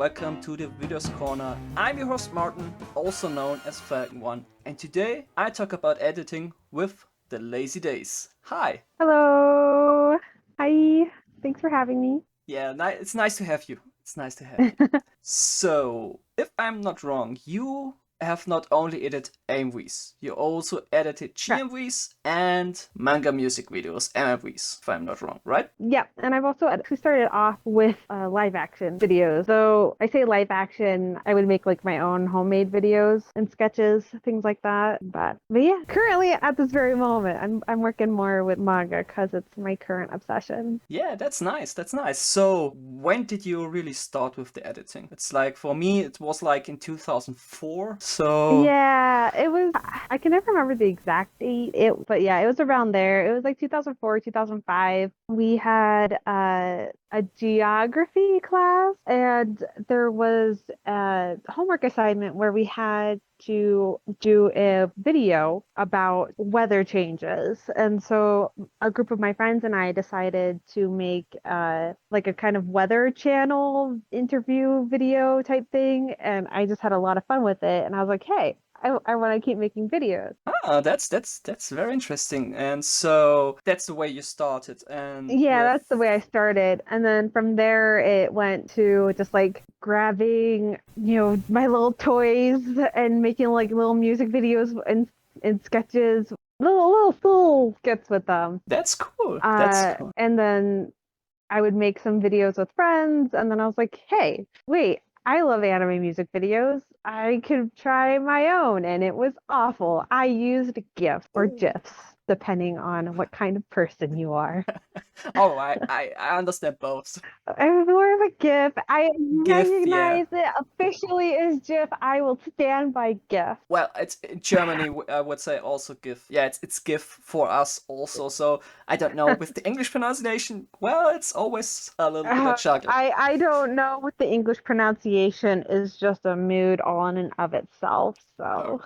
welcome to the Videos Corner. I'm your host Martin, also known as Falcon1, and today I talk about editing with TheLazyDaze. Hi! Hello. Hi. Thanks for having me. Yeah, it's nice to have you. It's nice to have you. So, if I'm not wrong, you have not only edited AMVs, you also edited Correct. GMVs and manga music videos, MMVs, if I'm not wrong, right? Yeah, and I've also actually started off with live action videos. So I say live action, I would make like my own homemade videos and sketches, things like that. But yeah, currently at this very moment, I'm working more with manga because it's my current obsession. Yeah, that's nice. That's nice. So, when did you really start with the editing? It's like for me, it was like in 2004. So, Yeah, it was. I can never remember the exact date. But yeah, it was around there. It was like 2004, 2005. We had a geography class, and there was a homework assignment where we had to do a video about weather changes. And so a group of my friends and I decided to make like a kind of weather channel interview video type thing. And I just had a lot of fun with it. And I was like, hey, I want to keep making videos. that's very interesting. And so that's the way you started. And Yeah, with that's the way I started. And then from there, it went to just like grabbing, my little toys and making like little music videos and sketches, little skits with them. that's cool. That's cool. And then I would make some videos with friends. And then I was like, hey, wait, I love anime music videos. I could try my own. And it was awful. I used GIFs or GIFs, depending on what kind of person you are. Oh, I understand both. I'm more of a GIF. I GIF, yeah. recognize it officially as GIF. I will stand by GIF. Well, it's in Germany. I would say also GIF. Yeah, it's GIF for us also. So I don't know with the English pronunciation. Well, it's always a little bit a juggle. I don't know what the English pronunciation is, just a mood all in and of itself. Oh, So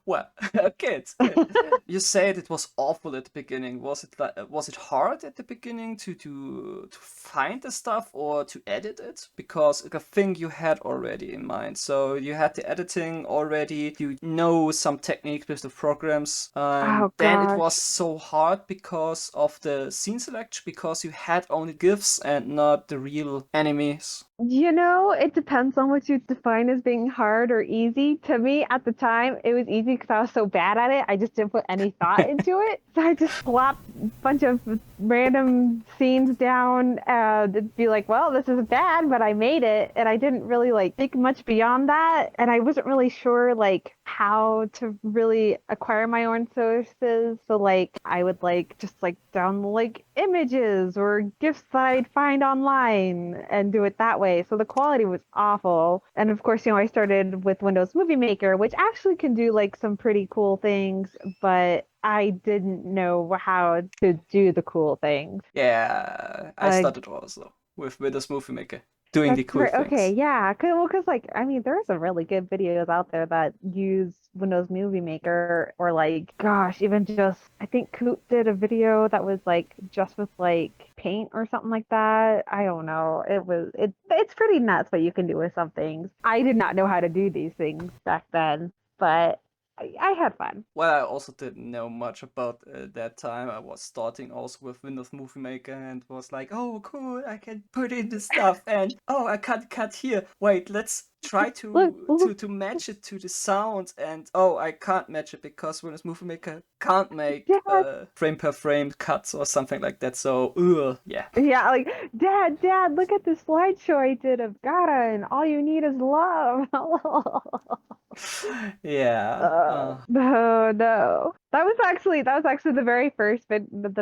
well, okay, it's good. You said it was awful at the beginning. Was it hard at the beginning to find the stuff or to edit it? Because I think you had already in mind. So you had the editing already. You know some techniques with the programs, and oh then it was gosh. so hard because of the scene selection because you had only GIFs and not the real enemies. It depends on what you define as being hard or easy. To me, at the time, it was easy because I was so bad at it. I just didn't put any thought into it. So I just plopped a bunch of random scenes down and it'd be like, well, this is bad, but I made it. And I didn't really like think much beyond that. And I wasn't really sure like how to really acquire my own sources. So like I would like just like download like images or gifs that I'd find online and do it that way. So the quality was awful. And of course, I started with Windows Movie Maker, which actually can do like some pretty cool things, but I didn't know how to do the cool things. Yeah, I Uh, started also with Windows Movie Maker doing the That's cool right. Okay, things. yeah. Cause like, I mean, there are some really good videos out there that use Windows Movie Maker or like, gosh, even just, I think Coop did a video that was like just with like paint or something like that. I don't know. It's pretty nuts what you can do with some things. I did not know how to do these things back then, but I had fun. Well, I also didn't know much about that time. I was starting also with Windows Movie Maker and was like, oh, cool, I can put in the stuff and oh, I can't cut here. Wait, let's try Look, to match it to the sound and oh, I can't match it because Windows Movie Maker can't make Dad, frame per frame cuts or something like that. So, yeah. yeah, like Dad, look at the slideshow I did of Gara, and all you need is love. Yeah. No, no. That was actually the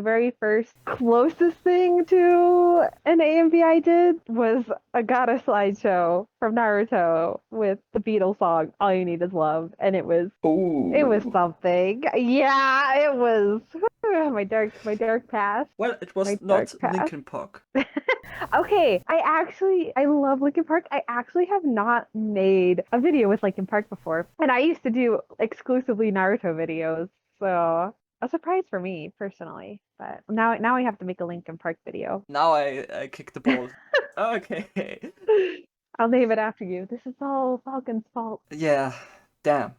very first closest thing to an AMV I did was a Gara slideshow from Naruto with the Beatles song "All You Need Is Love," and it was Oh. something. Yeah, it was my dark past, Well, it was my dark not past. Linkin Park. Okay, I love Linkin Park. I actually have not made a video with Linkin Park before, and I used to do exclusively Naruto videos, so a surprise for me personally. But now I have to make a Linkin Park video. Now I kick the ball. Okay. I'll name it after you. This is all Falcon's fault. Yeah, damn.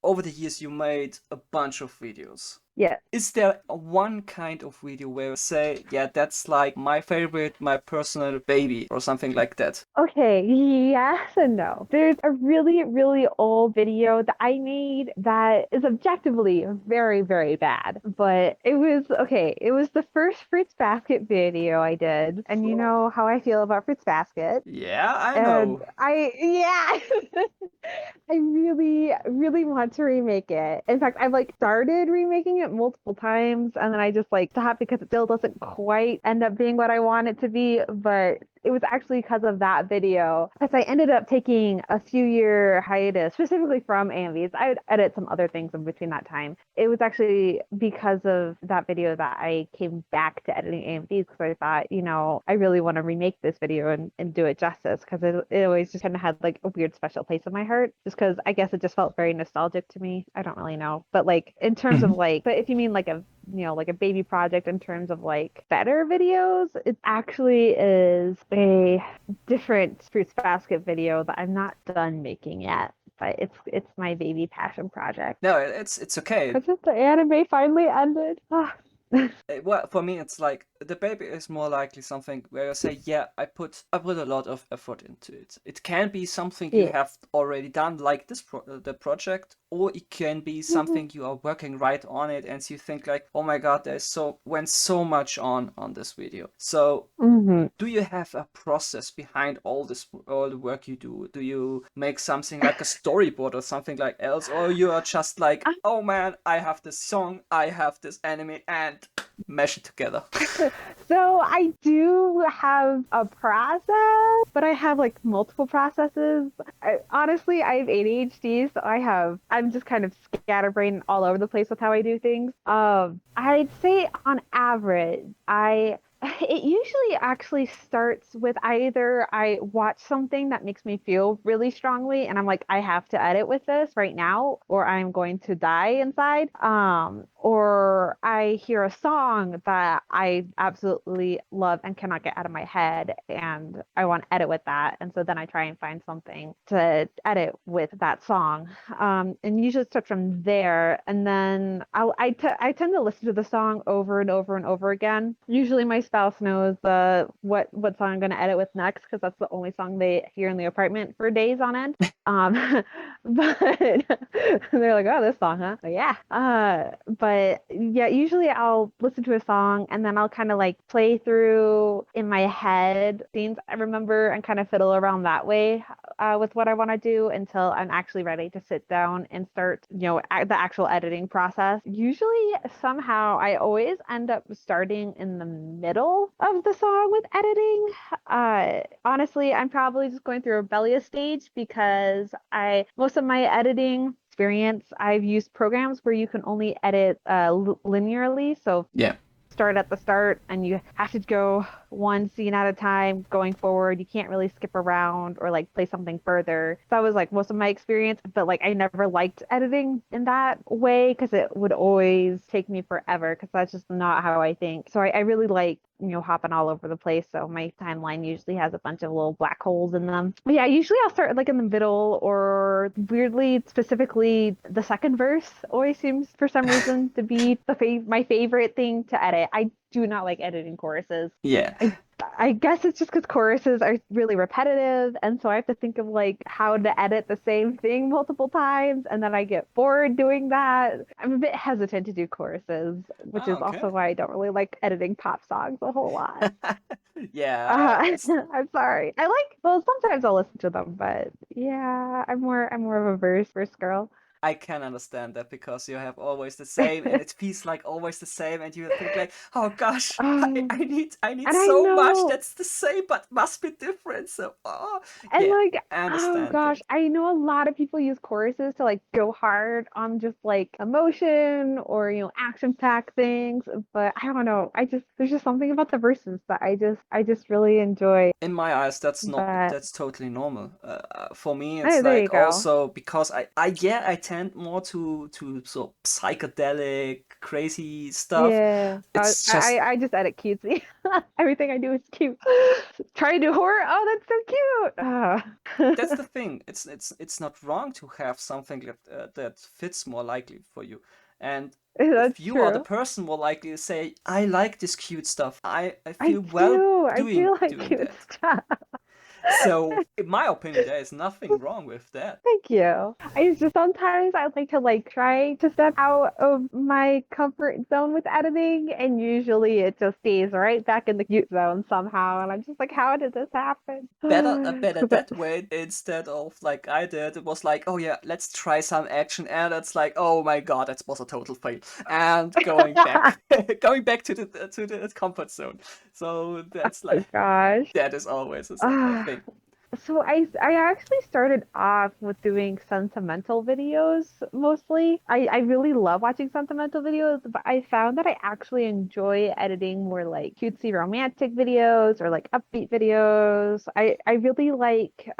Over the years, you made a bunch of videos. Yeah. Is there one kind of video where you say, yeah, that's like my favorite, my personal baby, or something like that? Okay, yes and no. There's a really, really old video that I made that is objectively very, very bad. But it was okay. It was the first Fruits Basket video I did. And you know how I feel about Fruits Basket. Yeah, I And know. yeah, I really, really want to remake it. In fact, I've like started remaking it multiple times and then I just like stopped because it still doesn't quite end up being what I want it to be. But it was actually because of that video. Because I ended up taking a few year hiatus, specifically from AMVs. I would edit some other things in between that time. It was actually because of that video that I came back to editing AMVs because I thought, you know, I really want to remake this video and do it justice because it always just kind of had like a weird special place in my heart just because I guess it just felt very nostalgic to me. I don't really know. But like in terms of Mhm. like, but if you mean like a like a baby project in terms of like better videos, it actually is a different Fruits Basket video that I'm not done making yet. But it's my baby passion project. No, it's okay. Because the anime finally ended. Well, for me, it's like the baby is more likely something where I say, yeah, I put a lot of effort into it. It can be something you Yeah. have already done, like the project, or it can be Mhm. something you are working right on it, and you think like, oh my god, there's went so much on this video. So Mhm. do you have a process behind all the work you do? Do you make something like a storyboard or something like else, or you are just like, oh man, I have this song, I have this anime, and mesh it together? So I do have a process, but I have like multiple processes. Honestly, I have ADHD, so I'm just kind of scatterbrained all over the place with how I do things. I'd say on average, I it usually actually starts with either I watch something that makes me feel really strongly and I'm like, I have to edit with this right now, or I'm going to die inside. Or I hear a song that I absolutely love and cannot get out of my head, and I want to edit with that. And so then I try and find something to edit with that song. And usually it starts from there. And then I tend to listen to the song over and over and over again. Usually my spouse knows what song I'm going to edit with next because that's the only song they hear in the apartment for days on end. But they're like, oh, this song, huh? But yeah. But yeah, usually I'll listen to a song and then I'll kind of like play through in my head scenes I remember and kind of fiddle around that way with what I want to do until I'm actually ready to sit down and start, the actual editing process. Usually, somehow, I always end up starting in the middle of the song with editing. Honestly, I'm probably just going through a rebellious stage because most of my editing experience, I've used programs where you can only edit linearly. So Yeah. start at the start and you have to go one scene at a time going forward. You can't really skip around or like play something further. So that was like most of my experience, but like I never liked editing in that way because it would always take me forever because that's just not how I think. So I really like hopping all over the place. So my timeline usually has a bunch of little black holes in them. But yeah, usually I'll start like in the middle or weirdly, specifically the second verse always seems for some reason to be my favorite thing to edit. I do not like editing choruses. Yeah. I guess it's just because choruses are really repetitive, and so I have to think of like how to edit the same thing multiple times, and then I get bored doing that. I'm a bit hesitant to do choruses, which Oh, is also okay. why I don't really like editing pop songs a whole lot. Yeah, I understand. I'm sorry. Well, sometimes I'll listen to them, but yeah, I'm more of a verse girl. I can understand that because you have always the same, and it feels like always the same, and you think like, oh gosh, I, Um, I need I need and I so much know. that's the same but must be different. So, oh And yeah, like, I oh understand gosh, that. I know a lot of people use choruses to like go hard on just like emotion or action packed things, but I don't know. There's just something about the verses that I just really enjoy. In my eyes, that's not But that's totally normal. For me, it's oh, there you like go. also because I yeah, I tend more to sort of psychedelic, crazy stuff. Yeah. It's just I just edit cutesy. Everything I do is cute. Try to do horror. Oh, that's so cute. that's the thing. It's not wrong to have something that fits more likely for you. And if That's you are the true. person more likely to say, I like this cute stuff, I I feel well do. I do like doing cute that. stuff. So in my opinion, there is nothing wrong with that. Thank you. I just sometimes I like to try to step out of my comfort zone with editing, and usually it just stays right back in the cute zone somehow, and I'm just like, how did this happen? Better 'Cause that way instead of like I did. It was like, oh yeah, let's try some action, and it's like, oh my god, that was a total fail, and going back, going back to the comfort zone. So that's Oh like gosh. that is always a Ah. thing. So I actually started off with doing sentimental videos mostly. I really love watching sentimental videos, but I found that I actually enjoy editing more like cutesy romantic videos or like upbeat videos. I really like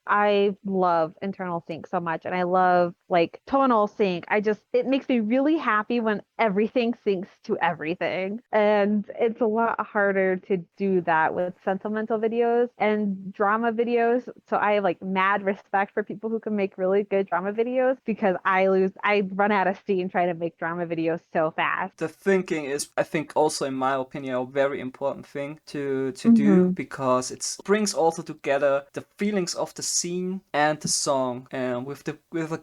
I love internal sync so much, and I love like tonal sync. It makes me really happy when everything syncs to everything. And it's a lot harder to do that with sentimental videos and drama videos. So I have like mad respect for people who can make really good drama videos, because I run out of steam trying to make drama videos so fast. The thinking is, I think, also in my opinion, a very important thing to do, Hmm. because it brings also together the feelings of the scene and the song. And with a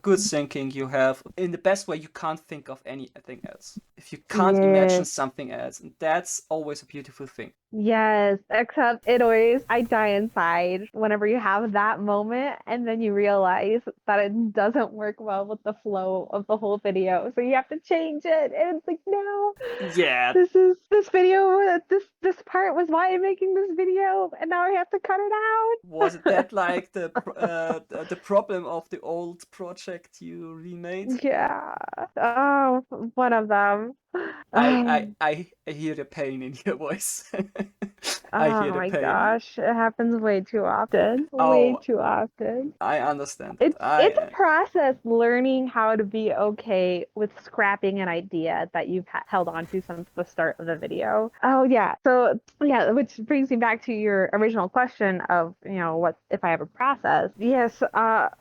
good syncing, you have in the best way you can't think of anything else. If you can't imagine Yes. something else, and that's always a beautiful thing. Yes, except I die inside whenever you have that moment and then you realize that it doesn't work well with the flow of the whole video. So you have to change it. And it's like, no, Yeah, this video, this part was why I'm making this video, and now I have to cut it out. was it that like the problem of the old project you remade? Yeah. Oh, one of them. I hear the pain in your voice. I Oh hear the my pain. gosh, it happens way too often. Way Oh, too often. I understand that. It's a process learning how to be okay with scrapping an idea that you've held on to since the start of the video. Oh yeah. So yeah, which brings me back to your original question of, what if I have a process? Yes,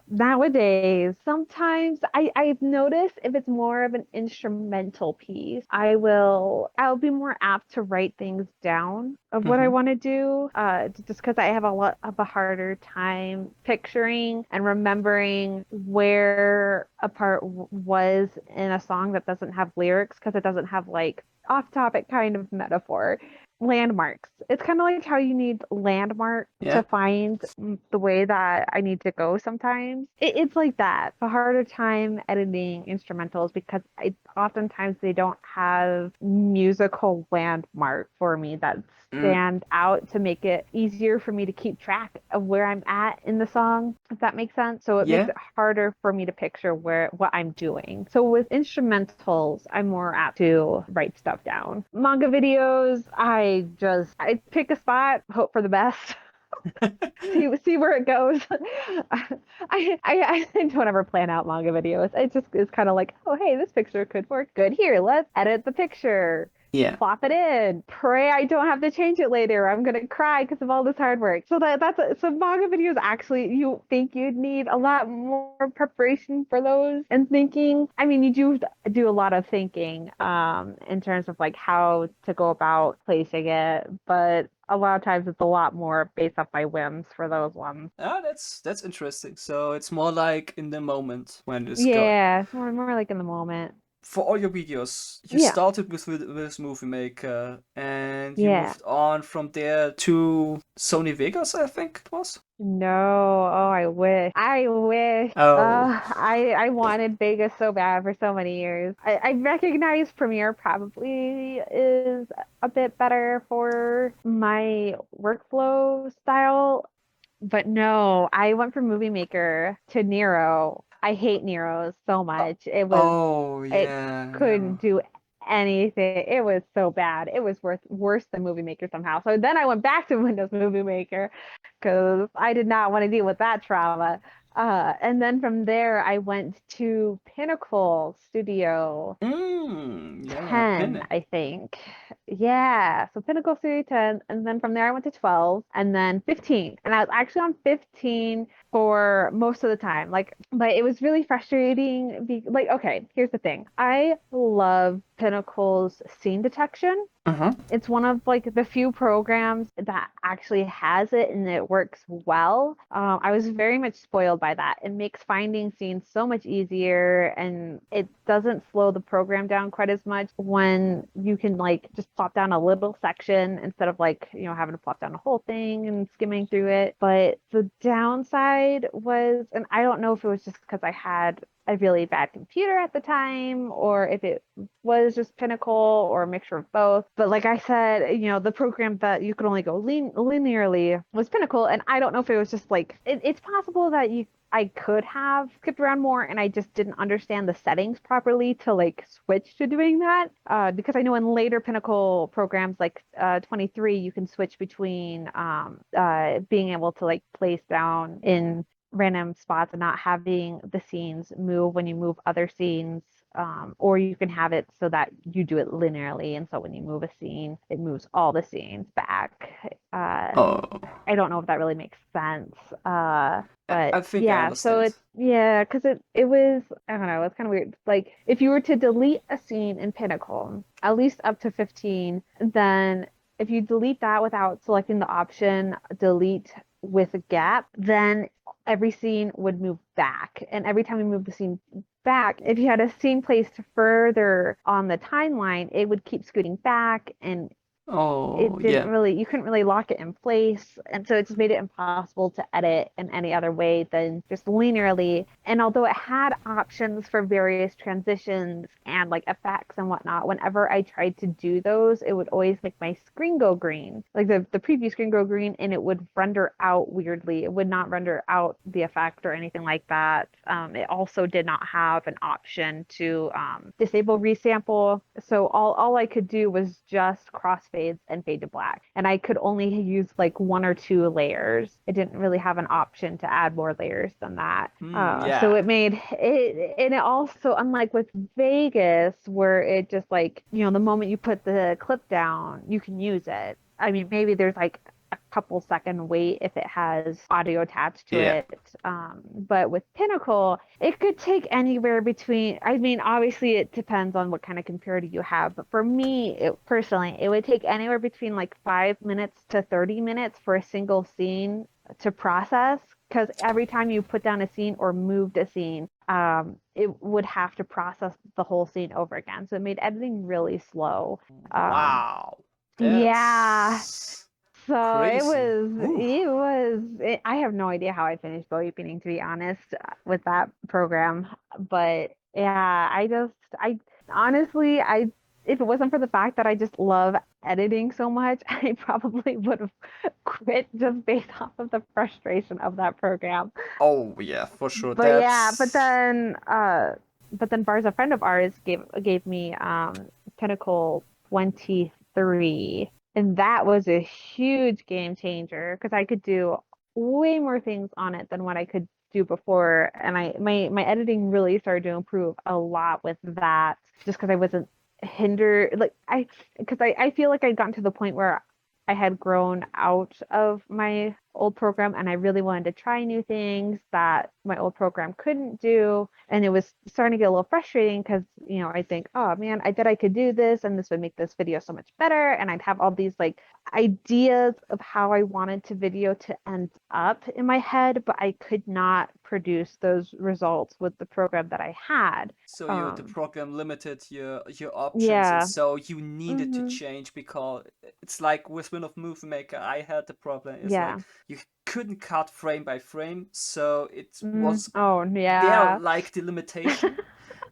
nowadays sometimes I've noticed if it's more of an instrumental piece, I'll be more apt to write things down of what I Hmm. want to do, just because I have a lot of a harder time picturing and remembering where a part was in a song that doesn't have lyrics, because it doesn't have like off topic kind of metaphor. Landmarks. It's kind of like how you need landmarks to Yeah. find the way that I need to go sometimes. It's like that. A harder time editing instrumentals because oftentimes they don't have musical landmark for me that Mm, stand out to make it easier for me to keep track of where I'm at in the song, if that makes sense. So it makes yeah. it harder for me to picture what I'm doing. So with instrumentals, I'm more apt to write stuff down. Manga videos, I pick a spot, hope for the best. See where it goes. I don't ever plan out manga videos. It just is kind of like, oh hey, this picture could work good here. Let's edit the picture, Yeah. plop it in, pray I don't have to change it later. I'm gonna cry because of all this hard work. So so manga videos, actually, you think you'd need a lot more preparation for those and thinking. I mean, you do a lot of thinking in terms of like how to go about placing it, but a lot of times it's a lot more based off my whims for those ones. Ah, that's interesting. So it's more like in the moment when this go. Yeah, more like in the moment. For all your videos, you Yeah, started with Movie Maker, and you yeah. moved on from there to Sony Vegas, I think it was. No, oh, I wish. I wish. Oh, I wanted Vegas so bad for so many years. I recognize Premiere probably is a bit better for my workflow style, but no, I went from Movie Maker to Nero. I hate Nero so uh, much. oh It yeah, couldn't Nero. do anything. It was so bad. It was worse than Movie Maker somehow. So then I went back to Windows Movie Maker because I did not want to deal with that trauma. And then from there, I went to Pinnacle Studio Yeah, 10, Pinnacle. I think. Yeah, so Pinnacle Studio 10. And then from there, I went to 12 and then 15. And I was actually on 15 for most of the time. Like, but it was really frustrating. Like, okay, here's the thing. I love Pinnacle's scene detection. Uh-huh. It's one of like the few programs that actually has it and it works well. I was very much spoiled by that. It makes finding scenes so much easier and it doesn't slow the program down quite as much when you can like just plop down a little section instead of like, having to plop down a whole thing and skimming through it. But the downside was, and I don't know if it was just because I had a really bad computer at the time or if it was just Pinnacle or a mixture of both. But like I said, the program that you could only go linearly was Pinnacle. And I don't know if it was just like, it's possible that I could have skipped around more and I just didn't understand the settings properly to like switch to doing that. Because I know in later Pinnacle programs like 23, you can switch between being able to like place down in random spots and not having the scenes move when you move other scenes. Or you can have it so that you do it linearly. And so when you move a scene, it moves all the scenes back. Uh, Oh, I don't know if that really makes sense. But I think I yeah, so understand. yeah, because it was, I don't know, it's kind of weird. Like if you were to delete a scene in Pinnacle, at least up to 15, then if you delete that without selecting the option delete with a gap, then every scene would move back. And every time we move the scene back, if you had a scene placed further on the timeline, it would keep scooting back and Oh, it didn't yeah. really you couldn't really lock it in place, and so it just made it impossible to edit in any other way than just linearly. And although it had options for various transitions and like effects and whatnot, whenever I tried to do those, it would always make my screen go green, like the preview screen go green, and it would render out weirdly. It would not render out the effect or anything like that. It also did not have an option to disable resample, so all I could do was just crossfades and fade to black. And I could only use like one or two layers. It didn't really have an option to add more layers than that. So Yeah. it made it, and it also, unlike with Vegas, where it just like, the moment you put the clip down, you can use it. I mean, maybe there's like a couple second wait if it has audio attached to Yeah. it. But with Pinnacle, it could take anywhere between, I mean, obviously it depends on what kind of computer you have, but for me, personally, it would take anywhere between like 5 minutes to 30 minutes for a single scene to process. Because every time you put down a scene or moved a scene, it would have to process the whole scene over again. So it made editing really slow. Um, Wow. yeah, That's so it crazy. was, Ooh. I have no idea how I finished Bowie Painting, to be honest, with that program. But yeah, I honestly, if it wasn't for the fact that I just love editing so much, I probably would have quit just based off of the frustration of that program. Oh, yeah, for sure. But yeah, That's. but then Bar's, a friend of ours, gave me Pinnacle 23, and that was a huge game changer because I could do way more things on it than what I could do before, and my editing really started to improve a lot with that, just because I wasn't hindered, like I feel like I'd gotten to the point where I had grown out of my old program and I really wanted to try new things that my old program couldn't do. And it was starting to get a little frustrating because, I think, oh man, I bet I could do this and this would make this video so much better. And I'd have all these like ideas of how I wanted to video to end up in my head, but I could not produce those results with the program that I had. So the Um, program limited your options, and yeah. so you needed to Hmm. change because it's like with Win of Movie Maker, I had the problem. It's like Yeah. you couldn't cut frame by frame, so it Mm. was Oh, there yeah. like the limitation.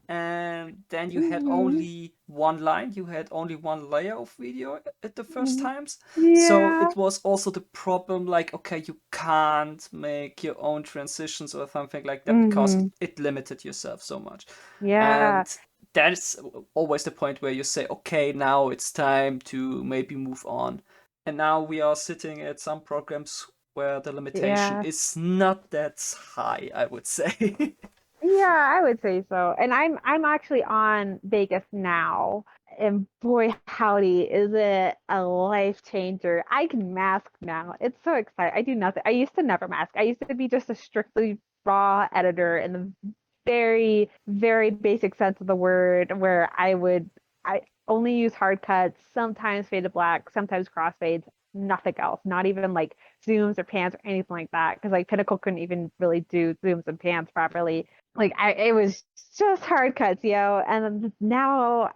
And then you had Hmm. only one line, you had only one layer of video at the first times. So Yeah. it was also the problem like, okay, you can't make your own transitions or something like that because Hmm. it limited yourself so much. Yeah. And that's always the point where you say, okay, now it's time to maybe move on. And now we are sitting at some programs where the limitation Yeah. is not that high, I would say. Yeah, I would say so. And I'm actually on Vegas now. And boy, howdy, is it a life changer. I can mask now. It's so exciting. I do nothing. I used to never mask. I used to be just a strictly raw editor in the very, very basic sense of the word, where I only use hard cuts, sometimes fade to black, sometimes crossfades, nothing else. Not even like zooms or pans or anything like that. Because like Pinnacle couldn't even really do zooms and pans properly. Like it was just hard cuts, yo. And now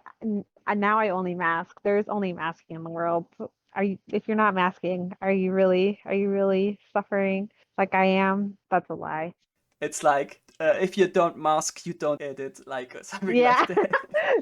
I only mask. There's only masking in the world. If you're not masking, are you really suffering like I am? That's a lie. It's like if you don't mask, you don't edit, like something like Yeah. that.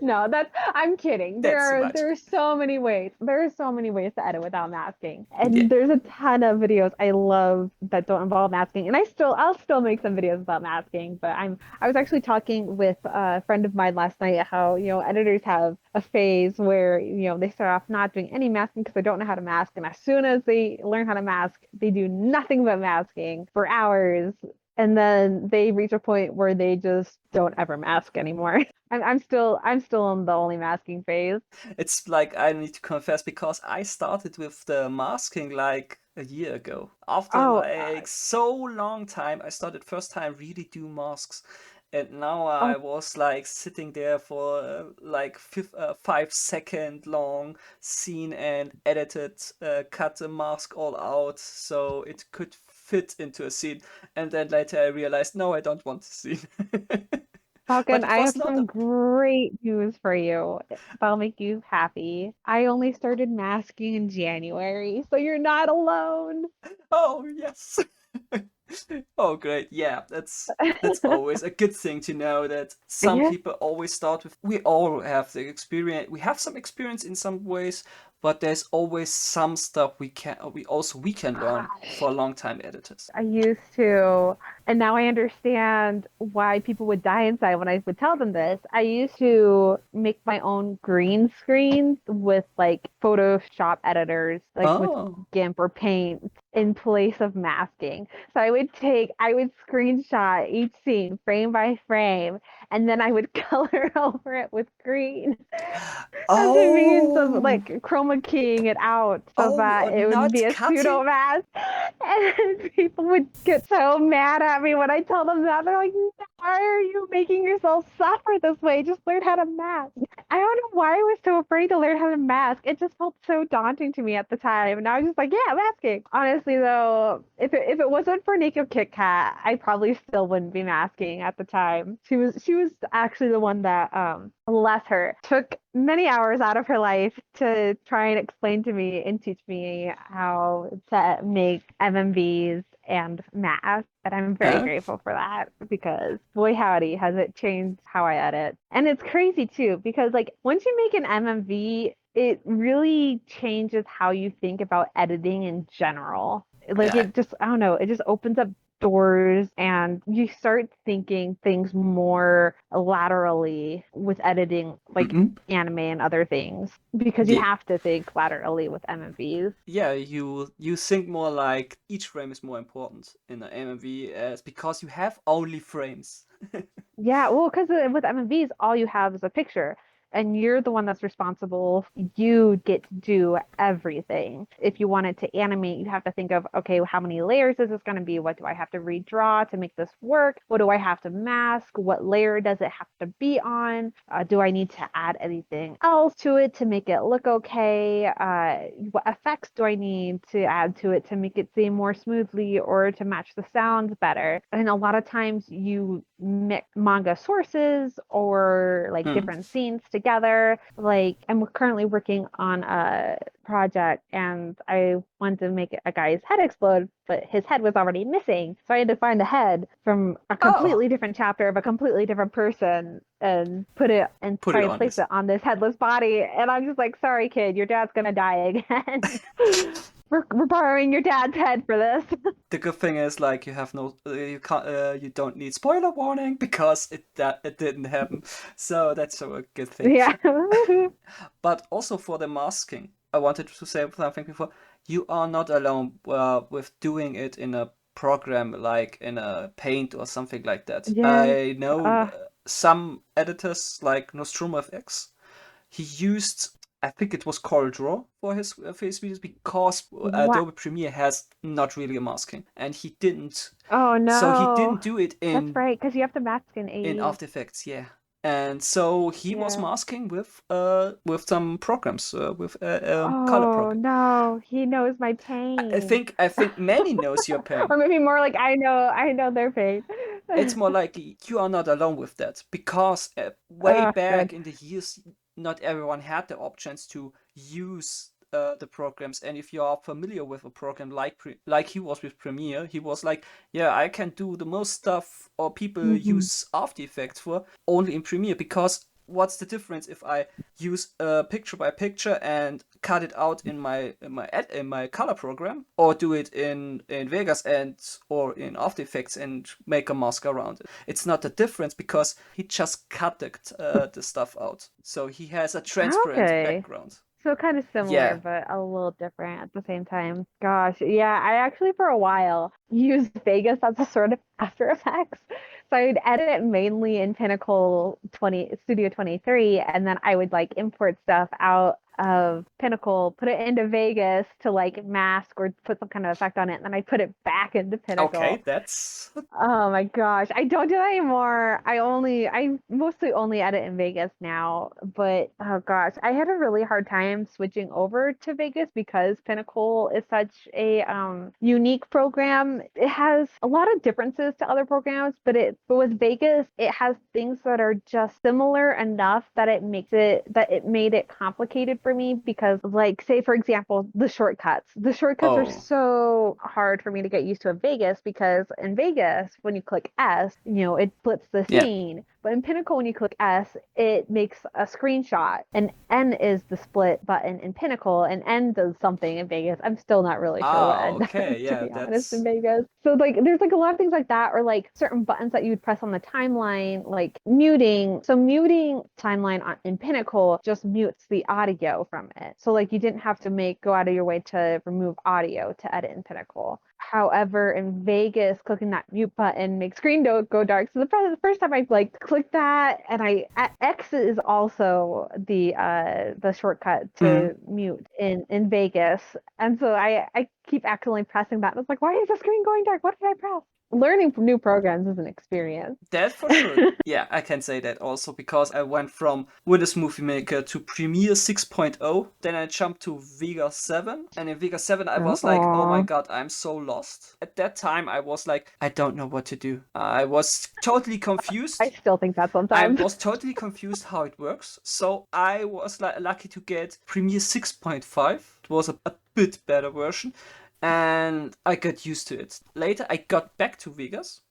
No, I'm kidding. That's too There much. are so many ways. There are so many ways to edit without masking. Yeah. And there's a ton of videos I love that don't involve masking. And I'll still make some videos about masking, but I was actually talking with a friend of mine last night how, editors have a phase where, they start off not doing any masking because they don't know how to mask. And as soon as they learn how to mask, they do nothing but masking for hours, and then they reach a point where they just don't ever mask anymore. I'm still in the only masking phase. It's like I need to confess because I started with the masking like a year ago. After Oh, like so long time, I started first time really do masks. And now I oh, was like sitting there for like 5 second long scene and edited, cut the mask all out so it could fit into a scene. And then later I realized, no, I don't want the scene. But Falcon, it I was have not some a. great news for you that'll make you happy. I only started masking in January, so you're not alone. Oh, yes. Oh, great. Yeah, that's always a good thing to know that some Yeah. people always start with. We all have the experience. We have some experience in some ways, but there's always some stuff we can learn Gosh. for long time editors. I used to, and now I understand why people would die inside when I would tell them this. I used to make my own green screens with like Photoshop editors, like with Oh. GIMP or Paint in place of masking. So I would screenshot each scene frame by frame, and then I would color over it with green as a means of Oh. like chroma keying it out so Oh, that it would not be a cutting. pseudo mask. And people would get so mad at me when I tell them that. They're like, why are you making yourself suffer this way? Just learn how to mask. I don't know why I was so afraid to learn how to mask. It just felt so daunting to me at the time. And I was just like, yeah, masking. Honestly, though, if it wasn't for Naked Kit Kat, I probably still wouldn't be masking at the time. She was actually the one that bless her, took many hours out of her life to try and explain to me and teach me how to make MMVs and math. And I'm very Huh? grateful for that because boy howdy has it changed how I edit. And it's crazy too, because like once you make an MMV, it really changes how you think about editing in general. Like Yeah. it just, I don't know, it just opens up doors and you start thinking things more laterally with editing like Mm-mm. anime and other things because you Yeah. have to think laterally with MMVs. Yeah, you think more like each frame is more important in an MMV as because you have only frames. Yeah, well, because with MMVs, all you have is a picture, and you're the one that's responsible. You get to do everything. If you wanted to animate, you have to think of, okay, how many layers is this going to be? What do I have to redraw to make this work? What do I have to mask? What layer does it have to be on? Do I need to add anything else to it to make it look okay? What effects do I need to add to it to make it seem more smoothly or to match the sounds better? And a lot of times you mix manga sources or like Hmm. different scenes together. Like I'm currently working on a project and I wanted to make a guy's head explode, but his head was already missing. So I had to find a head from a Oh, completely different chapter of a completely different person and put it and put try it and on place this. it on this headless body. And I'm just like, sorry, kid, your dad's gonna die again. We're borrowing your dad's head for this. The good thing is like you have no you can't you don't need spoiler warning because it didn't happen. So that's a good thing. Yeah. But also for the masking, I wanted to say something before. you are not alone with doing it in a program like in a Paint or something like that. Yes. I know Uh, some editors like Nostromo FX. He used, I think it was CorelDRAW for his videos because what? Adobe Premiere has not really a masking, and he didn't. Oh So he no. didn't do it That's right, because you have to mask in in AE. After Effects, yeah. And so he was Yeah. masking with some programs with color Oh program. no, he knows my pain. I think many knows your pain. Or maybe more like I know their pain. It's more likely you are not alone with that because way Good. back in the years, not everyone had the options to use the programs. And if you are familiar with a program like he was with Premiere, he was like, yeah, I can do the most stuff or people Hmm. use After Effects for only in Premiere because what's the difference if I use picture by picture and cut it out in my color program, or do it in Vegas and or in After Effects and make a mask around it? It's not a difference because he just cut the stuff out, so he has a transparent Okay. background. So kind of similar, Yeah. but a little different at the same time. Gosh, yeah, I actually for a while used Vegas as a sort of After Effects. So I would edit it mainly in Pinnacle 20 Studio 23, and then I would like import stuff out of Pinnacle, put it into Vegas to like mask or put some kind of effect on it, and then I put it back into Pinnacle. Okay, that's Oh my gosh. I don't do that anymore. I mostly only edit in Vegas now, but oh gosh, I had a really hard time switching over to Vegas because Pinnacle is such a unique program. It has a lot of differences to other programs, but with Vegas, it has things that are just similar enough that it made it complicated for me because like say for example, the shortcuts. The shortcuts are oh so hard for me to get used to in Vegas because in Vegas, when you click S, it flips the yeah. scene. But in Pinnacle, when you click S, it makes a screenshot. And N is the split button in Pinnacle, and N does something in Vegas. I'm still not really sure what N does, Okay, to yeah, be honest, in that's Vegas. So like there's like a lot of things like that, or like certain buttons that you would press on the timeline, like muting. So muting timeline in Pinnacle just mutes the audio from it. So like you didn't have to go out of your way to remove audio to edit in Pinnacle. However, in Vegas, clicking that mute button makes screen go dark. So the first time I like clicked that, and X is also the shortcut mm, to mute in Vegas, and so I keep accidentally pressing that. And it's like, why is the screen going dark? What did I press? Learning from new programs is an experience. that for sure. Yeah, I can say that also because I went from Windows Movie Maker to Premiere 6.0, then I jumped to Vega 7, and in Vega 7 I was like, oh my Oh, god, I'm so lost. At that time I was like, I don't know what to do. I was totally I confused. still think that I sometimes. was totally confused how it works. So I was lucky to get Premiere 6.5. It was a bit better version, and I got used to it. Later, I got back to Vegas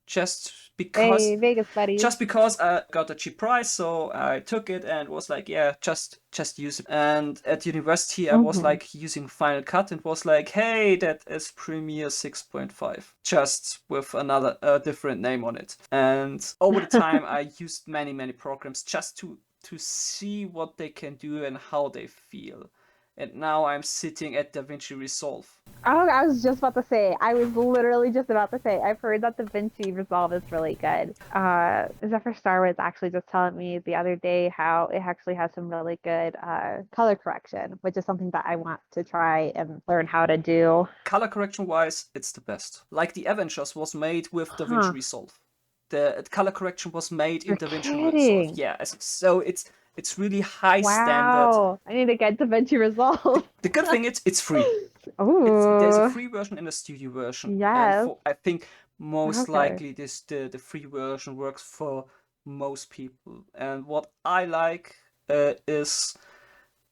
Hey, Vegas buddies. just because I got a cheap price, so I took it and was like, yeah, just use it. And at university, I was Hmm. like using Final Cut and was like, hey, that is Premiere 6.5, just with another different name on it. And over the time, I used many programs just to see what they can do and how they feel. And now I'm sitting at DaVinci Resolve. Oh, I was just about to say. I was literally just about to say. I've heard that the Vinci Resolve is really good. Zephyr Star was actually just telling me the other day how it actually has some really good color correction, which is something that I want to try and learn how to do. Color correction wise, it's the best. Like the Avengers was made with DaVinci Huh? Resolve. The color correction was made in You're DaVinci Resolve. kidding? Yeah, so it's really high standard. Wow! I need to get Da Vinci The, Resolve. the good thing is it's free. There's a Ooh, free version and a studio version, and yes. for I think most Okay. likely the free version works for most people. And what I like is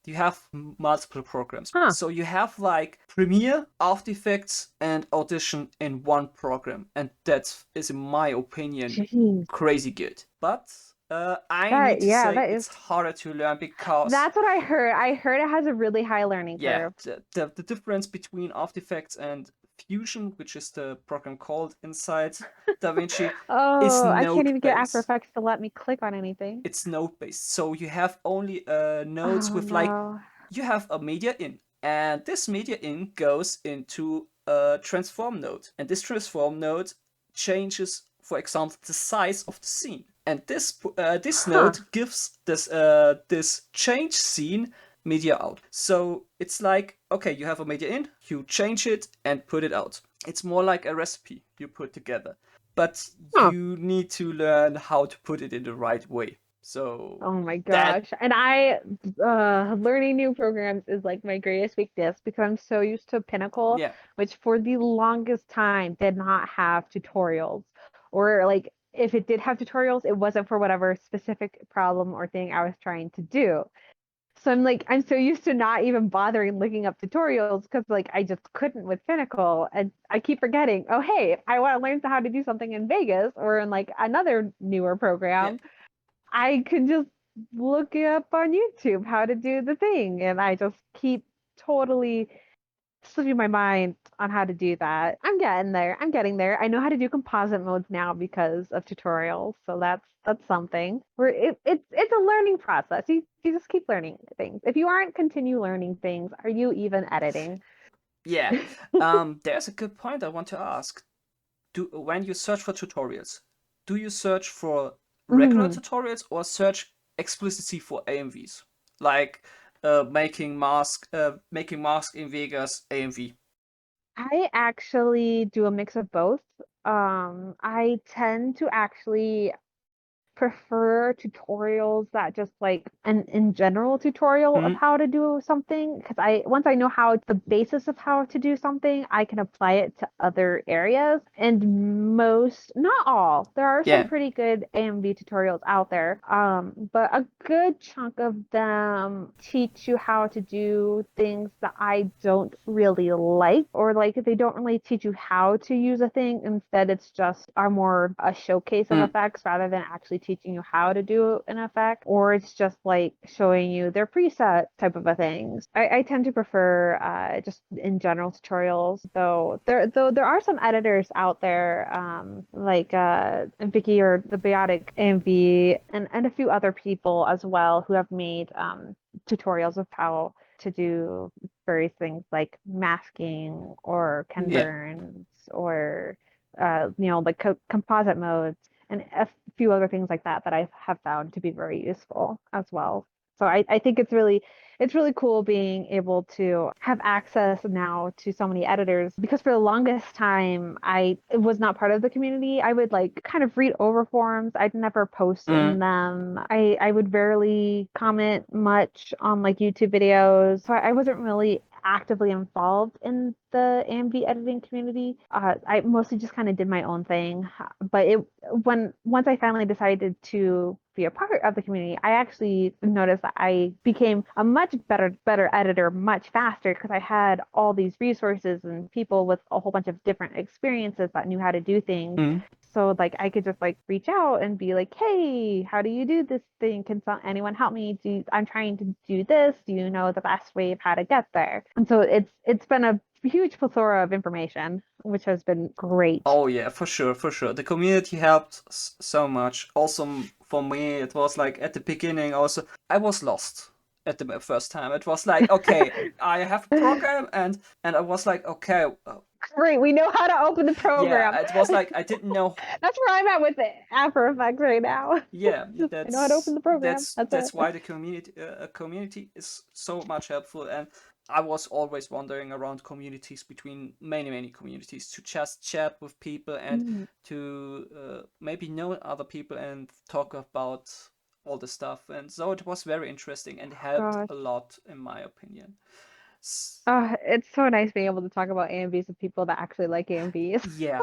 you have multiple programs. Huh? So you have like Premiere, After Effects, and Audition in one program, and that is, in my opinion, Jeez. crazy good. But I need to say That it's is. harder to learn because That's what I heard. I heard it has a really high learning yeah, curve. the difference between After Effects and Fusion, which is the program called inside DaVinci, is Oh, I can't node even get After based. Effects to let me click on anything. It's node based. So you have only nodes Oh with like no. you have a media in. And this media in goes into a transform node. And this transform node changes, for example, the size of the scene. And this node gives this change scene media out. So it's like, okay, you have a media in, you change it and put it out. It's more like a recipe you put together. But you need to learn how to put it in the right way. So Oh my that gosh. And learning new programs is like my greatest weakness because I'm so used to Pinnacle, yeah. which for the longest time did not have tutorials. Or like if it did have tutorials, it wasn't for whatever specific problem or thing I was trying to do. So I'm so used to not even bothering looking up tutorials because like I just couldn't with Pinnacle. And I keep forgetting, oh hey, if I want to learn how to do something in Vegas or in like another newer Yeah. program, I can just look it up on YouTube how to do the thing. And I just keep totally slipping my mind on how to do that. I'm getting there. I'm getting there. I know how to do composite modes now because of tutorials. So that's something. Where it's a learning process. You just keep learning things. If you aren't continue learning things, are you even editing? Yeah. There's a good point I want to ask. When you search for tutorials, do you search for regular Mhm. tutorials or search explicitly for AMVs? Like making mask in Vegas AMV. I actually do a mix of both. I tend to actually prefer tutorials that just like an in general tutorial of Hmm? how to do something because I once I know how the basis of how to do something, I can apply it to other areas. And most, not all, there are some Yeah. pretty good AMV tutorials out there. But a good chunk of them teach you how to do things that I don't really like, or like they don't really teach you how to use a thing. Instead, it's just are more a showcase of Mm. effects rather than actually teaching you how to do an effect, or it's just like showing you their preset type of a thing. I tend to prefer just in general tutorials, though there are some editors out there like Vicky or the Biotic AMV and a few other people as well who have made tutorials of how to do various things like masking or Ken Yeah. Burns or like composite modes and a few other things like that that I have found to be very useful as well. So I think it's really cool being able to have access now to so many editors because for the longest time I was not part of the community. I would like kind of read over forums. I'd never post in Mm. them. I would rarely comment much on like YouTube videos. So I wasn't really actively involved in the AMV editing community. I mostly just kind of did my own thing. But once I finally decided to be a part of the community, I actually noticed that I became a much better editor much faster because I had all these resources and people with a whole bunch of different experiences that knew how to do things. Mm. So like I could just like reach out and be like, "Hey, how do you do this thing? Can anyone help me? I'm trying to do this. Do you know the best way of how to get there?" And so it's been a huge plethora of information, which has been great. Oh yeah, for sure, for sure. The community helped so much. Also, for me, it was like at the beginning. Also, I was lost at the first time. It was like, okay, I have a program, and I was like, okay, Great, we know how to open the yeah. program. It was like I didn't know. That's where I'm at with it. After Effects right now. Yeah, Just I know how to open the program. That's that's it. why the community is so much helpful. And I was always wandering around communities between many communities to just chat with people and Mhm. to maybe know other people and talk about all the stuff. And so it was very interesting and helped Gosh. a lot, in my opinion. S- It's so nice being able to talk about AMVs with people that actually like AMVs. yeah,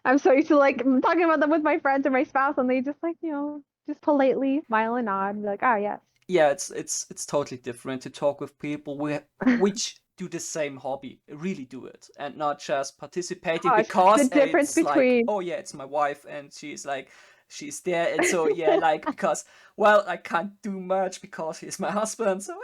I'm so used to like talking about them with my friends or my spouse, and they just like, just politely smile and nod and be like, ah, yes. yeah, it's totally different to talk with people which do the same hobby, really do it, and not just participating Gosh, the because difference it's like, between oh yeah, it's my wife and she's there, and so yeah, like because well, I can't do much because he's my husband, so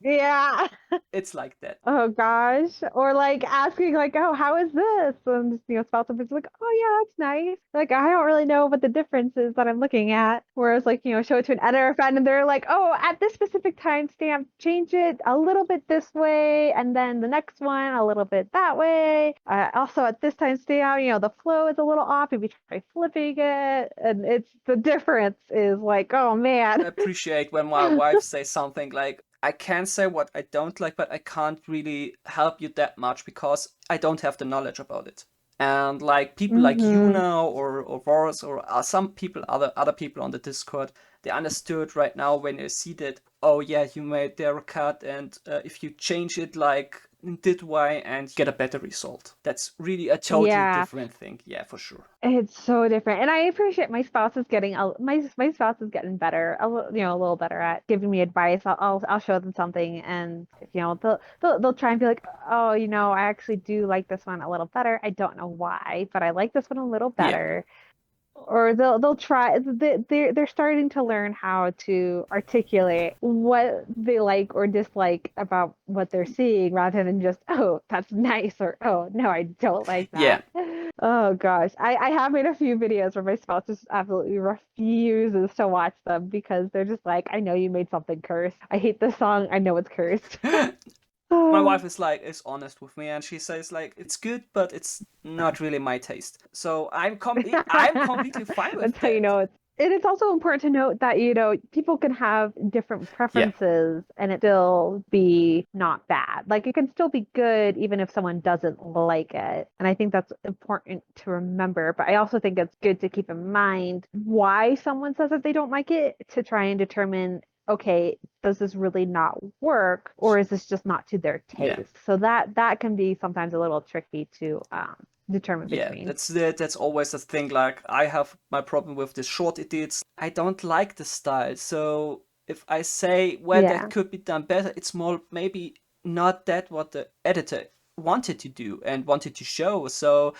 Yeah. It's like that. Oh gosh. Or like asking like, oh, how is this? And just, spouse members like, oh yeah, that's nice. Like I don't really know what the difference is that I'm looking at. Whereas like, show it to an editor friend and they're like, oh, at this specific timestamp, change it a little bit this way, and then the next one a little bit that way. Also at this timestamp, the flow is a little off. Maybe try flipping it. And it's the difference is like, oh man. I appreciate when my wife says something like, I can say what I don't like, but I can't really help you that much because I don't have the knowledge about it. And like people like you Mm-hmm. now, or Boris, or some people, other people on the Discord, they understood right now when they see that, oh yeah, you made their cut, and if you change it like in that way and get a better result. That's really a totally Yeah. different thing. Yeah, for sure. It's so different, and I appreciate my spouse is getting my spouse is getting better, a little better at giving me advice. I'll show them something, and they'll try and be like, oh, I actually do like this one a little better. I don't know why, but I like this one a little Yeah. better. Or they'll try. They're starting to learn how to articulate what they like or dislike about what they're seeing, rather than just, oh, that's nice, or oh no, I don't like Yeah. that. Oh gosh, I have made a few videos where my spouse just absolutely refuses to watch them because they're just like, I know you made something cursed. I hate this song. I know it's cursed. My Oh, wife is honest with me, and she says like it's good, but it's not really my taste. So I'm completely fine with that's how you that. know it's. And it's also important to note that, people can have different Yeah. preferences and it still be not bad. Like it can still be good even if someone doesn't like it. And I think that's important to remember. But I also think it's good to keep in mind why someone says that they don't like it, to try and determine, okay, does this really not work, or is this just not to their Yeah. taste? So that can be sometimes a little tricky to determine Yeah, between. that's always the thing. Like I have my problem with the short edits. I don't like the style. So if I say, well, that Yeah. could be done better, it's more maybe not that what the editor wanted to do and wanted to show. So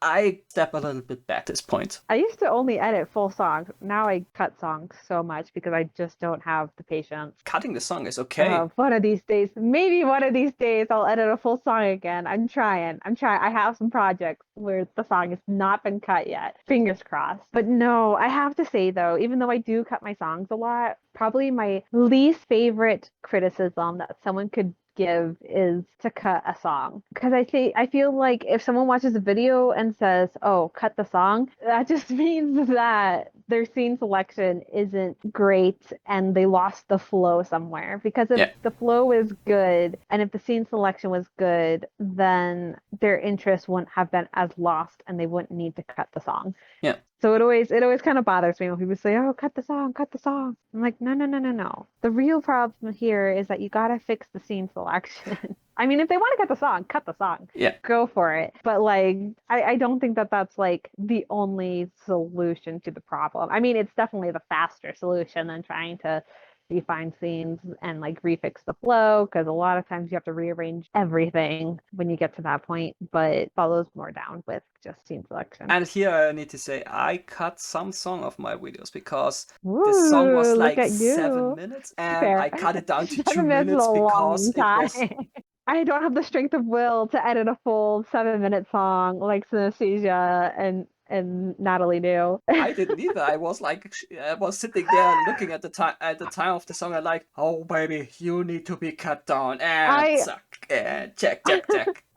I step a little bit back at this point. I used to only edit full songs. Now I cut songs so much because I just don't have the patience. Cutting the song is okay. One of these days, maybe one of these days, I'll edit a full song again. I'm trying. I'm trying. I have some projects where the song has not been cut yet. Fingers crossed. But no, I have to say though, even though I do cut my songs a lot, probably my least favorite criticism that someone could give is to cut a song, because I feel like if someone watches a video and says, oh, cut the song, that just means that their scene selection isn't great and they lost the flow somewhere. Because if Yeah. the flow is good and if the scene selection was good, then their interest wouldn't have been as lost and they wouldn't need to cut the song. Yeah. So it always kind of bothers me when people say, "Oh, cut the song, cut the song." I'm like, no, no, no, no, no. The real problem here is that you gotta fix the scene selection. I mean, if they want to cut the song, cut the song. Yeah. Go for it. But like, I don't think that that's like the only solution to the problem. I mean, it's definitely the faster solution than trying to refine scenes and like refix the flow, because a lot of times you have to rearrange everything when you get to that point, but it follows more down with just scene selection. And here I need to say I cut some song of my videos because the song Ooh, was look like at 7 you. minutes and Fair. I cut it down to 7 minutes is a 2 minutes because long it was. time. I don't have the strength of will to edit a full 7 minute song like Synesthesia and Natalie do. I didn't either. I was like, I was sitting there looking at the time of the song and like, oh baby, you need to be cut down and I suck and check.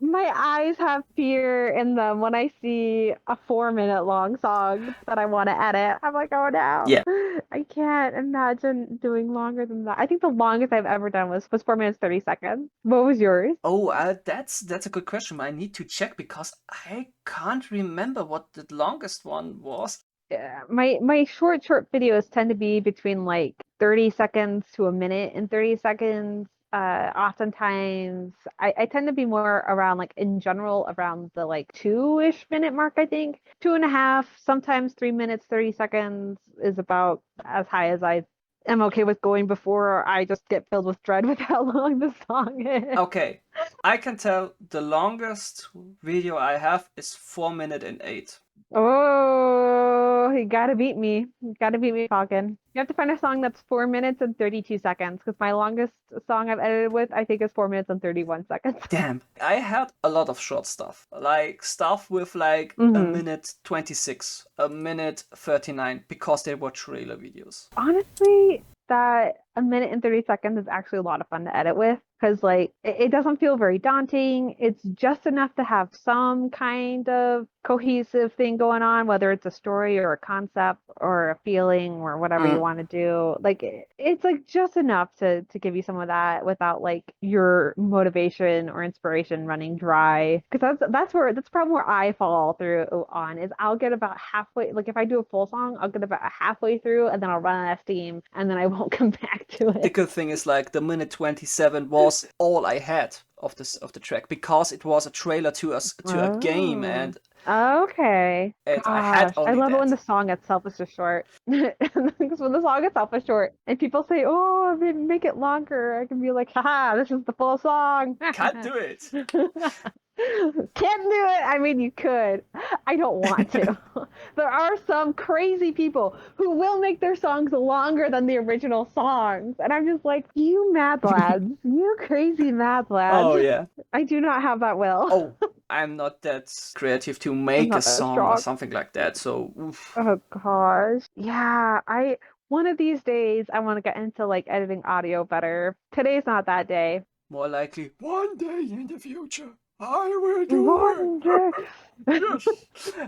My eyes have fear in them when I see a 4 minute long song that I want to edit. I'm like, oh no, Yeah. I can't imagine doing longer than that. I think the longest I've ever done was 4 minutes 30 seconds. What was yours? Oh, that's a good question. I need to check because I can't remember what the longest one was. Yeah, my short videos tend to be between like 30 seconds to a minute and 30 seconds. Oftentimes I tend to be more around, like, in general, around the like 2-ish minute mark. I think 2.5, sometimes 3 minutes 30 seconds is about as high as I am okay with going before I just get filled with dread with how long the song is. Okay, I can tell the longest video I have is 4 minutes and 8. Oh, you gotta beat me. You gotta beat me talking. You have to find a song that's 4 minutes and 32 seconds because my longest song I've edited with, I think, is 4 minutes and 31 seconds. Damn. I had a lot of short stuff. Like stuff with like a Hmm. minute 26, a minute 39, because they were trailer videos. Honestly, that a minute and 30 seconds is actually a lot of fun to edit with because like it doesn't feel very daunting. It's just enough to have some kind of cohesive thing going on, whether it's a story or a concept or a feeling or whatever you Mm. want to do. Like it's like just enough to give you some of that without like your motivation or inspiration running dry. Because that's probably where I fall through on is I'll get about halfway, like if I do a full song, I'll get about halfway through and then I'll run out of steam and then I won't come back to The it. good thing is like the minute 27 was all I had of the track because it was a trailer to a game, Oh. and Okay. I had Gosh, I only love it when that. the song itself is just short. Because when the song itself is short and people say, "Oh, make it longer," I can be like, "Haha, this is the full song." Can't do it. Can't do it. I mean, you could. I don't want to. There are some crazy people who will make their songs longer than the original songs. And I'm just like, you mad lads, you crazy mad lads. Oh yeah. I do not have that will. Oh, I'm not that creative to I'm make a not that song or strong. something like that. So oof. Oh gosh. Yeah, one of these days I want to get into like editing audio better. Today's not that day. More likely one day in the future I will do One it. day. Yes.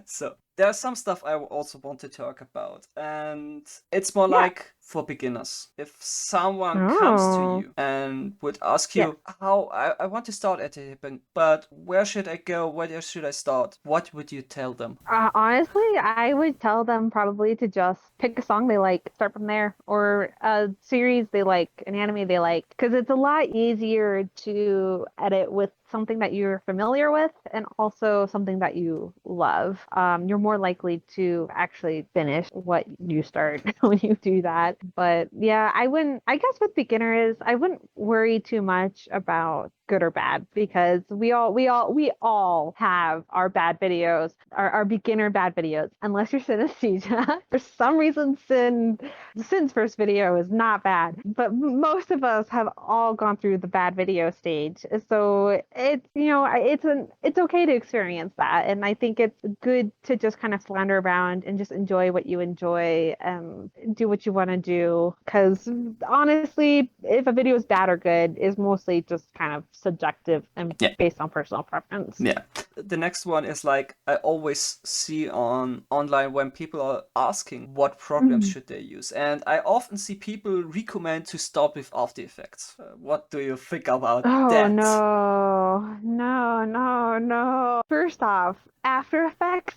So there's some stuff I also want to talk about, and it's more Yeah. like for beginners. If someone comes to Oh. you and would ask Yeah. you how I want to start at editing, but where should I go? Where should I start? What would you tell them? Honestly, I would tell them probably to just pick a song they like, start from there, or a series they like, an anime they like, because it's a lot easier to edit with something that you're familiar with and also something that you love. You're more likely to actually finish what you start when you do that. But yeah, I guess with beginners, I wouldn't worry too much about good or bad because we all have our bad videos, our beginner bad videos, unless you're synesthesia. For some reason, Sin's first video is not bad, but most of us have all gone through the bad video stage. So it's it's okay to experience that, and I think it's good to just kind of slander around and just enjoy what you enjoy and do what you want to do. Because honestly, if a video is bad or good, is mostly just kind of subjective and Yeah. based on personal preference. Yeah. The next one is like I always see on online when people are asking what programs Mhm. should they use, and I often see people recommend to start with After Effects. What do you think about Oh that? no, no, no, no. First off, After Effects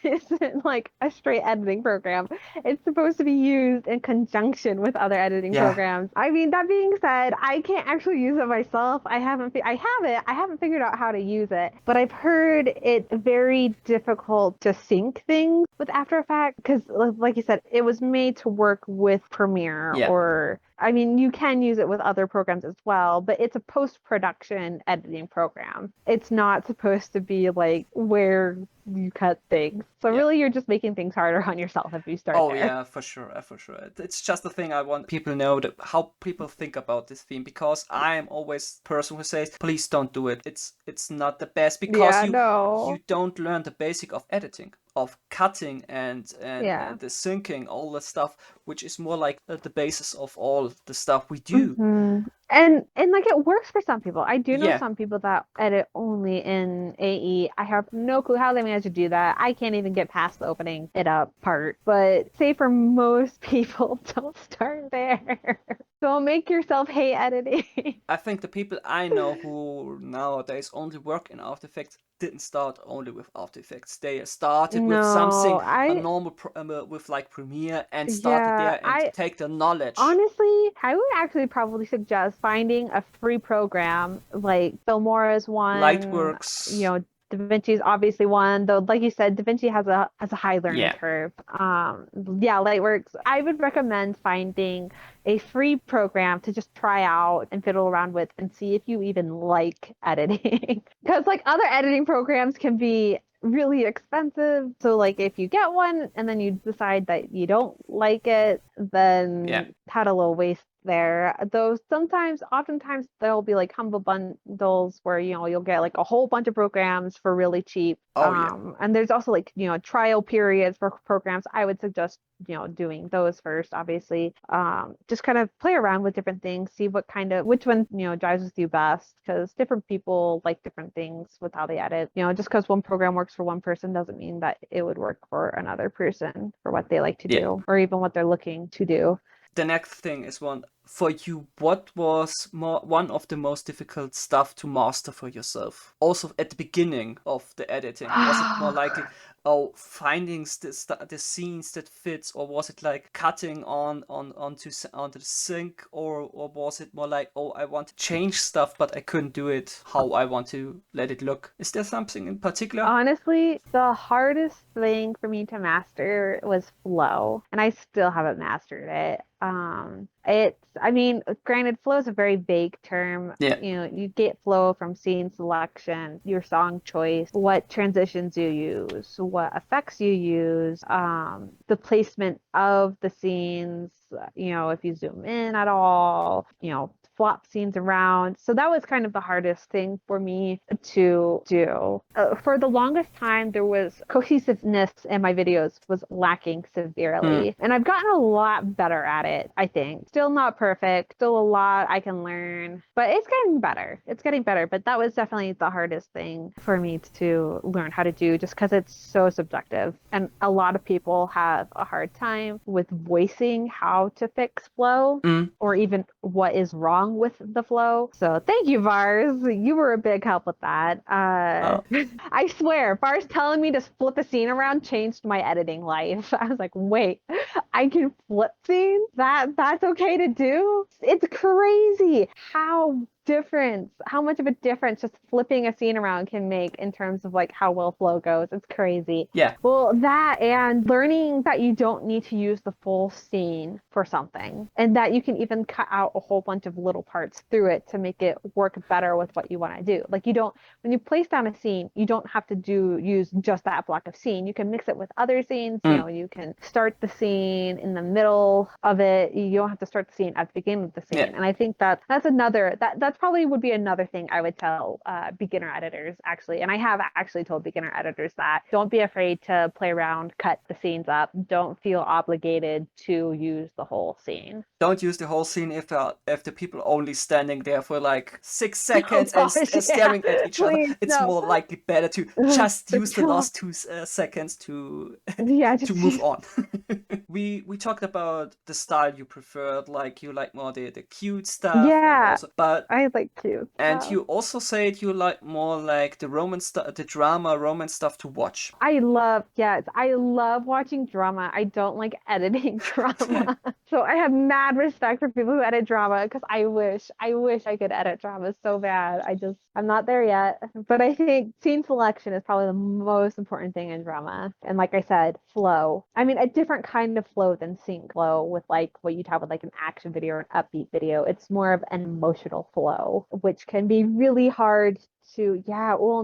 isn't like a straight editing program. It's supposed to be used in conjunction with other editing Yeah. programs. I mean, that being said, I can't actually use it myself. I have it. I haven't figured out how to use it, but I've heard it's very difficult to sync things with After Effects because, like you said, it was made to work with Premiere Yeah. or I mean, you can use it with other programs as well, but it's a post-production editing program. It's not supposed to be like where you cut things. So Yeah. really, you're just making things harder on yourself if you start Oh there. yeah, for sure, for sure. It's just the thing I want people to know that how people think about this theme, because I'm always the person who says, please don't do it. It's not the best because Yeah, you no. don't learn the basic of editing, of cutting Yeah. and the syncing, all the stuff, which is more like the basis of all the stuff we do. Hmm. And like it works for some people. I do know Yeah. some people that edit only in AE. I have no clue how they manage to do that. I can't even get past the opening it up part. But say for most people, don't start there. Don't make yourself hate editing. I think the people I know who nowadays only work in After Effects didn't start only with After Effects. They started with No, something, a normal, with like Premiere, and started yeah, there and take the knowledge. honestly, I would actually probably suggest finding a free program like Filmora's one, Lightworks, DaVinci's obviously one, though like you said, DaVinci has a high learning yeah. curve. Yeah, Lightworks. I would recommend finding a free program to just try out and fiddle around with and see if you even like editing. Because like other editing programs can be really expensive. So like if you get one and then you decide that you don't like it, Yeah. then had a little waste there. Though sometimes, oftentimes there'll be like humble bundles where you'll get like a whole bunch of programs for really cheap. Oh yeah. And there's also like trial periods for programs. I would suggest doing those first, obviously. Just kind of play around with different things, see which one drives with you best, because different people like different things with how they edit. Just because one program works for one person doesn't mean that it would work for another person for what they like to Yeah. do or even what they're looking to do. The next thing is one for you. What was one of the most difficult stuff to master for yourself? Also, at the beginning of the editing, was it more likely, oh, finding the scenes that fits, or was it like cutting onto the sync, or was it more like, oh, I want to change stuff, but I couldn't do it how I want to let it look? Is there something in particular? Honestly, the hardest thing for me to master was flow, and I still haven't mastered it. I mean, granted, flow is a very vague term. Yeah. You get flow from scene selection, your song choice, what transitions you use, what effects you use, the placement of the scenes, if you zoom in at all, flop scenes around. So that was kind of the hardest thing for me to do. For the longest time, there was cohesiveness in my videos was lacking severely. And I've gotten a lot better at it, I think. Still not perfect, still a lot I can learn, but it's getting better. It's getting better. But that was definitely the hardest thing for me to learn how to do just because it's so subjective. And a lot of people have a hard time with voicing how to fix flow or even what is wrong with the flow. So thank you, Vars. You were a big help with that. Oh. I swear, Vars telling me to flip a scene around changed my editing life. I was like, wait, I can flip scenes? That's okay to do? It's crazy how much of a difference just flipping a scene around can make in terms of like how well flow goes. It's crazy. Yeah. Well, that and learning that you don't need to use the full scene for something and that you can even cut out a whole bunch of little parts through it to make it work better with what you want to do. Like when you place down a scene, you don't have to use just that block of scene. You can mix it with other scenes. You can start the scene in the middle of it. You don't have to start the scene at the beginning of the scene. Yeah. And I think that's probably would be another thing I would tell beginner editors, actually. And I have actually told beginner editors that don't be afraid to play around, cut the scenes up. Don't feel obligated to use the whole scene. Don't use the whole scene if the people only standing there for like 6 seconds Oh and gosh, yeah. staring at each other. Please, It's no. more likely better to just use the last 2 seconds to Yeah, to move on. we talked about the style you preferred, like you like more the cute stuff, and yeah, also, but I like cute and stuff. you also said you like more like the romance stuff, the drama romance stuff to watch. Yes, I love watching drama. I don't like editing drama. So I have mad respect for people who edit drama because I wish I could edit drama so bad. I'm not there yet. But I think scene selection is probably the most important thing in drama. And like I said, flow. I mean, a different kind of flow than sync flow with like what you'd have with like an action video or an upbeat video. It's more of an emotional flow, which can be really hard and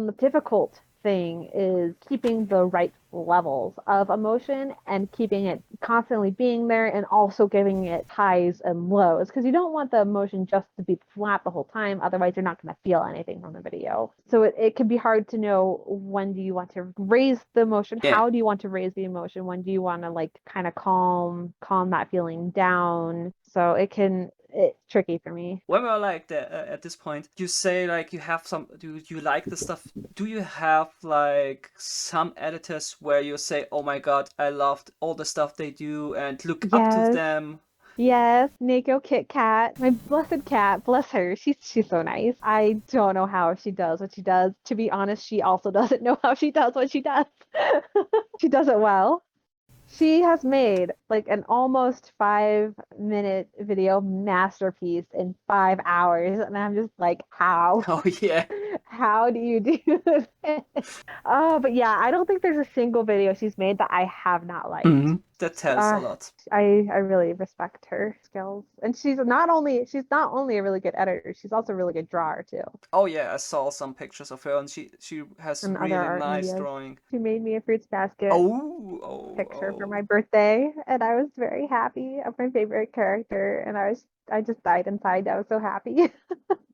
the difficult thing is keeping the right levels of emotion and keeping it constantly being there and also giving it highs and lows because you don't want the emotion just to be flat the whole time. Otherwise, you're not going to feel anything from the video. So it can be hard to know when do you want to raise the emotion? Yeah. How do you want to raise the emotion? When do you want to like kind of calm that feeling down? So it's tricky for me. When we're like at this point, you say like you have some. Do you like the stuff? Do you have like some editors where you say, "Oh my God, I loved all the stuff they do and look up to Yes. them"? Yes, Nico Kit Kat, my blessed cat, bless her. She's so nice. I don't know how she does what she does. To be honest, she also doesn't know how she does what she does. She does it well. She has made like an almost 5-minute video masterpiece in 5 hours, and I'm just like, how? Oh yeah. How do you do this? Oh, but yeah, I don't think there's a single video she's made that I have not liked. That tells a uh, lot. I really respect her skills, and she's not only a really good editor, she's also a really good drawer too, Oh yeah, I saw some pictures of her, and she has and other really art nice medias. drawing. She made me a fruits basket Oh, oh, picture for my oh. birthday, and I was very happy of my favorite character, and I just died inside. I was so happy.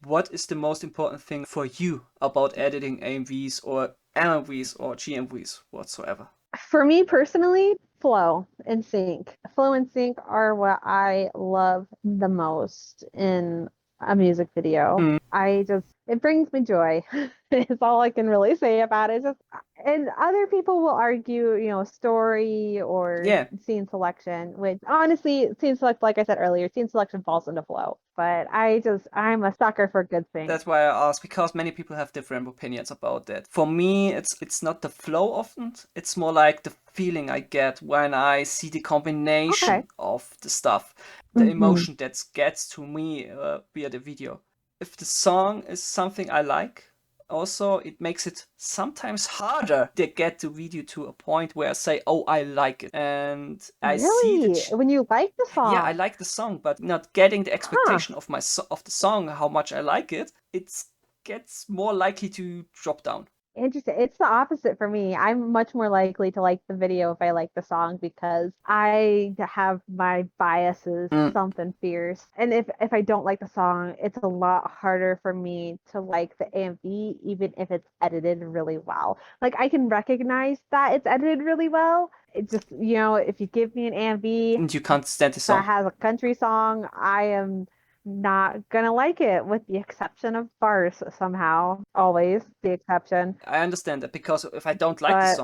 What is the most important thing for you about editing AMVs or MMVs or GMVs whatsoever? For me personally, flow and sync. Flow and sync are what I love the most in a music video. Mm, It brings me joy. Is all I can really say about it. Just, and other people will argue, story or yeah, scene selection, which honestly, scene select, like I said earlier, scene selection falls into flow. But I'm a sucker for good sync. that's why I asked, because many people have different opinions about that. For me, it's not the flow often. It's more like the feeling I get when I see the Okay. combination of the stuff, the Hmm. emotion that gets to me via the video. If the song is something I like, also it makes it sometimes harder to get the video to a point where I say, "Oh, I like it," and I see the Really? When you like the yeah, I song? like the song, but not getting the Huh. expectation of of the song, how much I like it, it gets more likely to drop down. Interesting. It's the opposite for me. I'm much more likely to like the video if I like the song because I have my biases, Mm. something fierce. And if I don't like the song, it's a lot harder for me to like the AMV, even if it's edited really well. Like I can recognize that it's edited really well. It just, if you give me an AMV And you can't stand the that song. has a country song, I am not gonna like it, with the exception of bars somehow. Always the exception. I understand that, because if I don't like the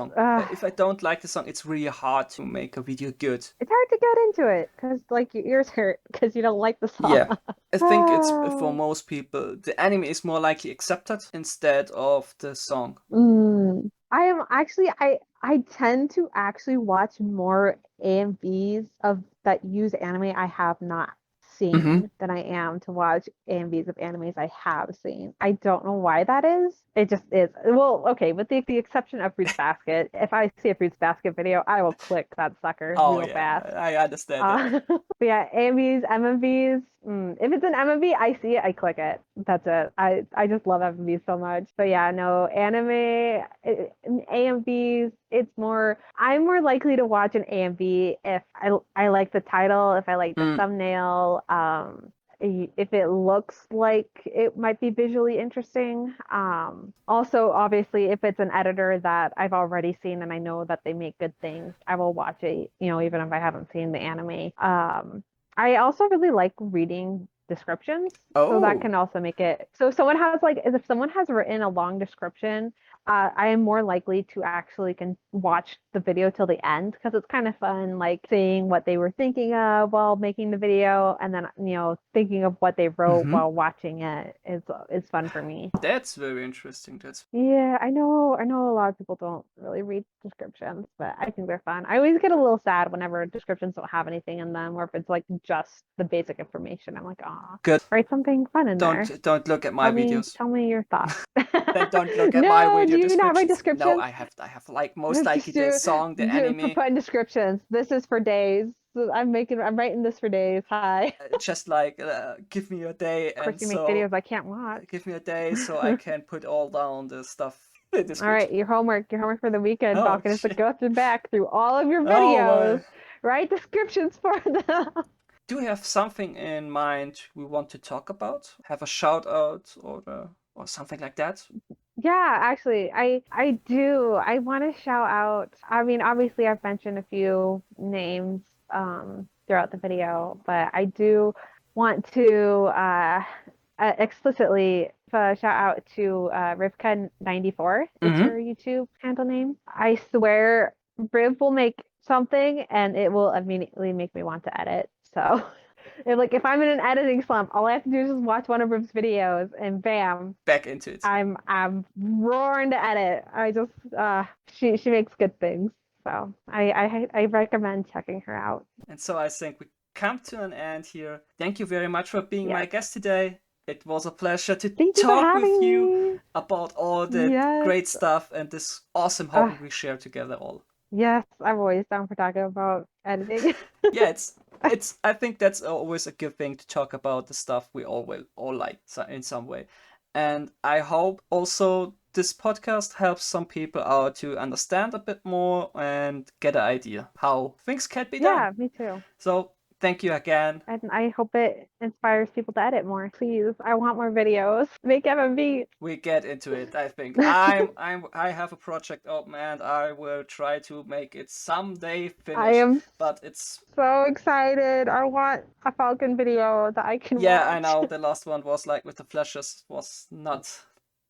But song, it's really hard to make a video good. it's hard to get into it because like your ears hurt because you don't like the song. Yeah. I think it's for most people, the anime is more likely accepted instead of the song. I am actually I tend to actually watch more AMVs of that use anime I have not Hmm. seen than I am to watch AMVs of animes I have seen. I don't know why that is. It just is. Well, okay, with the exception of Fruits Basket. If I see a Fruits Basket video, I will click that sucker Oh real yeah, fast. I understand that. But yeah, AMVs, MMVs. If it's an MMV, I see it, I click it. That's it. I just love MMVs so much. But yeah, no, AMVs, I'm more likely to watch an AMV if I like the title, if I like the Mm. thumbnail, if it looks like it might be visually interesting. Also, obviously, if it's an editor that I've already seen and I know that they make good things, I will watch it, even if I haven't seen the anime. I also really like reading descriptions, so that Oh. can also make it. So if someone has written a long description, I am more likely to actually can watch the video till the end because it's kind of fun, like seeing what they were thinking of while making the video, and then thinking of what they wrote Hmm. while watching it is fun for me. That's very interesting. That's Yeah, I know a lot of people don't really read descriptions, but I think they're fun. I always get a little sad whenever descriptions don't have anything in them, or if it's like just the basic information. I'm like, ah, good. write something fun in there. Don't look at my Tell me, videos. tell me your thoughts. Then don't look at my No, do video you not write descriptions. No, descriptions? I have like most likely Just the song, the anime, put in descriptions. This is for days. I'm writing this for days. Hi. just like give me a day, Of course, and you make so videos I can't watch. give me a day so I can put all down the stuff in the All right, description. your homework for the weekend, Oh Falcon, is to shit. go through back through all of your Oh videos, my. write descriptions for them. Do you have something in mind we want to talk about? Have a shout out or something like that? Yeah, actually, I do. I want to shout out. I mean, obviously, I've mentioned a few names throughout the video, but I do want to explicitly shout out to Rivka94. It's Mm-hmm. her YouTube handle name. I swear, Riv will make something, and it will immediately make me want to edit. So. If I'm in an editing slump, all I have to do is just watch one of Riv's videos, and bam, Back into it. I'm roaring to edit. She makes good things. So I recommend checking her out. And so I think we come to an end here. Thank you very much for being my Yes. guest today. It was a pleasure to Thank you for talk with having you me. about all the Yes. great stuff and this awesome Uh, hobby we share together all. Yes, I'm always down for talking about editing. Yeah, it's I think that's always a good thing to talk about the stuff we all like in some way. And I hope also this podcast helps some people out to understand a bit more and get an idea how things can be done. Yeah, me too. So thank you again. And I hope it inspires people to edit more. Please, I want more videos. Make MMVs. We get into it. I think I have a project open and I will try to make it someday I finish. am But it's so excited. I want a Falcon video that I can yeah, I watch. know the last one was like with the flashes was not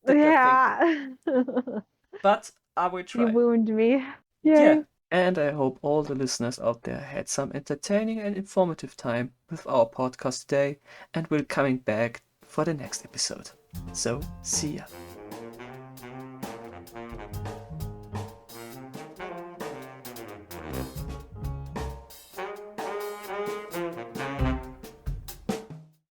the good thing. Yeah. But I will You try. wound me. Yeah. Yay. And I hope all the listeners out there had some entertaining and informative time with our podcast today and will coming back for the next episode. So, see ya.